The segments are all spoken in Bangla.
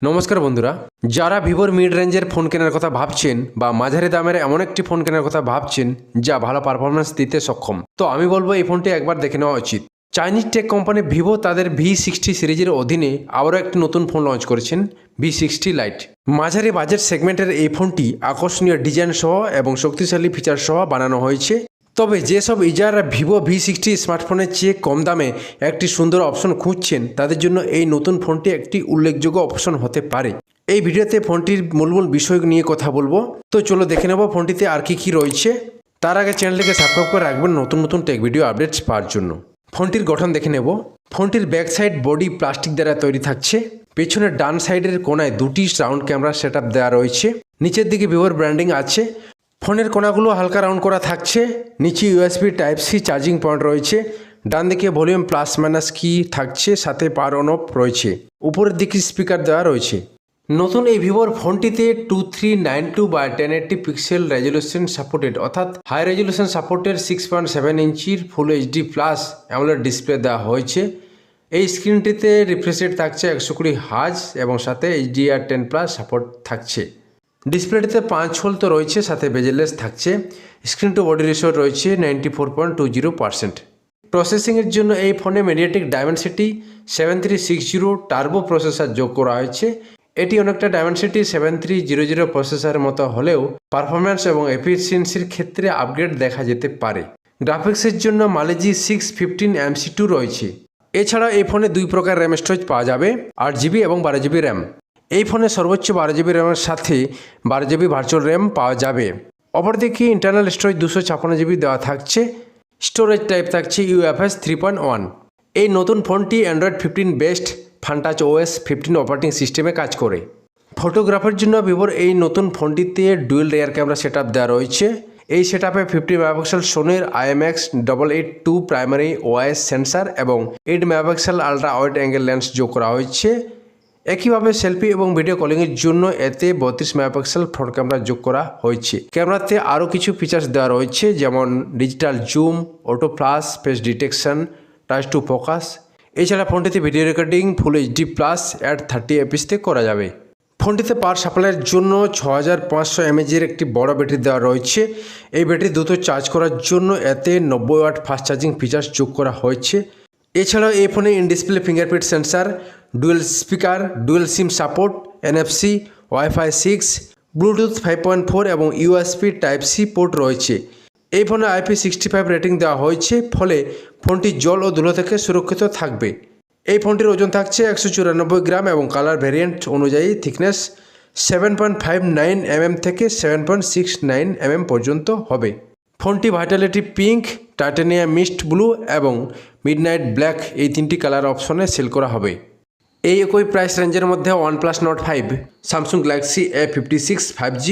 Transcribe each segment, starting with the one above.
নমস্কার বন্ধুরা, যারা ভিভোর মিড রেঞ্জের ফোন কেনার কথা ভাবছেন বা মাঝারি দামের এমন একটি ফোন কেনার কথা ভাবছেন যা ভালো পারফরমেন্স দিতে সক্ষম, তো আমি বলবো এই ফোনটি একবার দেখে নেওয়া উচিত। চাইনিজ টেক কোম্পানি ভিভো তাদের V60 সিরিজের অধীনে আবারও একটি নতুন ফোন লঞ্চ করেছেন, V60 লাইট। মাঝারি বাজেট সেগমেন্টের এই ফোনটি আকর্ষণীয় ডিজাইন সহ এবং শক্তিশালী ফিচার সহ বানানো হয়েছে। তবে যেসব ইউজাররা ভিভো V60 স্মার্টফোনের চেয়ে কম দামে একটি সুন্দর অপশন খুঁজছেন তাদের জন্য এই নতুন ফোনটি একটি উল্লেখযোগ্য অপশন হতে পারে। এই ভিডিওতে ফোনটির মূল বিষয় নিয়ে কথা বলবো, তো চলো দেখে নেব ফোনটিতে আর কি রয়েছে। তার আগে চ্যানেলটিকে সাবস্ক্রাইব করে রাখবেন নতুন টেক ভিডিও আপডেটস পাওয়ার জন্য। ফোনটির গঠন দেখে নেব। ফোনটির ব্যাক সাইড বডি প্লাস্টিক দ্বারা তৈরি থাকছে। পেছনের ডান সাইডের কোনায় দুটি সাউন্ড ক্যামেরা সেটআপ দেওয়া রয়েছে। নিচের দিকে ভিভোর ব্র্যান্ডিং আছে। ফোনের কোনাগুলো হালকা রাউন্ড করা থাকছে। নিচে USB Type-C চার্জিং পয়েন্ট রয়েছে। ডান দিকে ভলিউম প্লাস মাইনাস কি থাকছে, সাথে পাওয়ার অন অফ রয়েছে। উপরের দিকে স্পিকার দেওয়া রয়েছে। নতুন এই ভিভোর ফোনটিতে 2392 বা 1080 পিক্সেল রেজলিউশন সাপোর্টেড, অর্থাৎ হাই রেজলিউশন সাপোর্টের 6.7 ইঞ্চির ফুল HD প্লাস অ্যামোলেড ডিসপ্লে দেওয়া হয়েছে। এই স্ক্রিনটিতে রিফ্রেশ রেট থাকছে 120 হার্জ এবং সাথে HDR10+ সাপোর্ট থাকছে। ডিসপ্লেটিতে 5 হোল তো রয়েছে, সাথে বেজেলেস থাকছে। স্ক্রিন টু বডি রেশিও রয়েছে 94.20%। প্রসেসিংয়ের জন্য এই ফোনে মিডিয়াটেক ডায়মেনসিটি 7360 টার্বো প্রসেসর যোগ করা হয়েছে। এটি অনেকটা ডায়মেনসিটি 7300 প্রসেসরের মতো হলেও পারফরম্যান্স এবং এফিসিয়েন্সির ক্ষেত্রে আপগ্রেড দেখা যেতে পারে। গ্রাফিক্সের জন্য মালিজি 615 MC2 রয়েছে। এছাড়া এই ফোনে দুই প্রকার র্যাম স্টোরেজ পাওয়া যাবে, 8GB এবং 12GB র্যাম। এই ফোনে সর্বোচ্চ 12GB র্যামের সাথে 12GB ভার্চুয়াল র্যাম পাওয়া যাবে। অপরদিকে ইন্টারনাল স্টোরেজ 256GB দেওয়া থাকছে। স্টোরেজ টাইপ থাকছে UFS 3.1। এই নতুন ফোনটি অ্যান্ড্রয়েড 15 বেস্ট ফানটাচ OS 15 অপারেটিং সিস্টেমে কাজ করে। ফটোগ্রাফের জন্য ভিভোর এই নতুন ফোনটিতে ডুয়েল রেয়ার ক্যামেরা সেটআপ দেওয়া রয়েছে। এই সেটআপে 50 মেগাপিক্সেল সোনির IMX882 প্রাইমারি OIS সেন্সার এবং 8 megapixel ultra wide angle lens যোগ করা হয়েছে। একইভাবে সেলফি এবং ভিডিও কলিংয়ের জন্য এতে 32 মেগাপিক্সেল ফ্রন্ট ক্যামেরা যোগ করা হয়েছে। ক্যামেরাতে আরও কিছু ফিচার্স দেওয়া রয়েছে, যেমন digital zoom, auto flash, face detection, touch to focus. এছাড়া ফোনটিতে video recording full HD plus at 30 fps করা যাবে। ফোনটিতে পাওয়ার সাপ্লাইয়ের জন্য 6500 mAh একটি বড় ব্যাটারি দেওয়া রয়েছে। এই ব্যাটারি দ্রুত চার্জ করার জন্য এতে 90 ওয়াট ফাস্ট চার্জিং ফিচার্স যোগ করা হয়েছে। এছাড়াও এই ফোনে in display fingerprint sensor, dual speaker, dual sim support, NFC, Wi-Fi 6, Bluetooth 5.4 এবং USB Type-C পোর্ট রয়েছে। এই ফোনে IP65 রেটিং দেওয়া হয়েছে, ফলে ফোনটি জল ও ধুলো থেকে সুরক্ষিত থাকবে। এই ফোনটির ওজন থাকছে 194 গ্রাম এবং কালার ভ্যারিয়েন্ট অনুযায়ী থিকনেস 7.59 mm থেকে 7.69 mm পর্যন্ত হবে। ফোনটি Vitality pink, titanium mist blue এবং মিডনাইট ব্ল্যাক এই তিনটি কালার অপশনে সেল করা হবে। এই একই প্রাইস রেঞ্জের মধ্যে OnePlus Nord 5, Samsung Galaxy A56 5G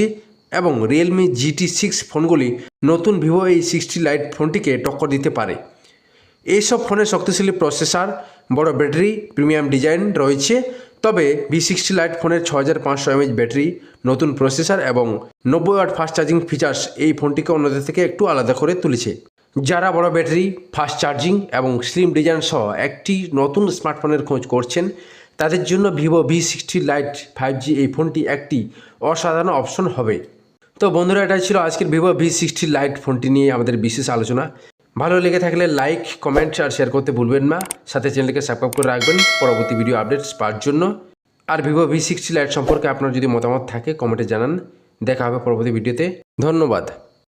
এবং রিয়েলমি GT6 ফোনগুলি নতুন ভিভো এই 60 লাইট ফোনটিকে টক্কর দিতে পারে। এইসব ফোনে শক্তিশালী প্রসেসর, বড় ব্যাটারি, প্রিমিয়াম ডিজাইন রয়েছে। তবে V60 লাইট ফোনের 6500 mAh ব্যাটারি, নতুন প্রসেসর এবং 90 ওয়াট ফাস্ট চার্জিং ফিচার্স এই ফোনটিকে অন্যদের থেকে একটু আলাদা করে তুলেছে। যারা বড় ব্যাটারি, ফাস্ট চার্জিং এবং স্লিম ডিজাইন সহ একটি নতুন স্মার্টফোনের খোঁজ করছেন তাদের জন্য ভিভো V60 লাইট 5G এই ফোনটি একটি অসাধারণ অপশন হবে। তো বন্ধুরা, এটাই ছিল আজকের ভিভো V60 লাইট ফোনটি নিয়ে আমাদের বিশেষ আলোচনা। ভালো লেগে থাকলে লাইক, কমেন্ট আর শেয়ার করতে ভুলবেন না। সাথে চ্যানেলকে সাবস্ক্রাইব করে রাখবেন পরবর্তী ভিডিও আপডেটস পাওয়ার জন্য। আর ভিভো V60 লাইট সম্পর্কে আপনার যদি মতামত থাকে কমেন্টে জানান। দেখা হবে পরবর্তী ভিডিওতে। ধন্যবাদ।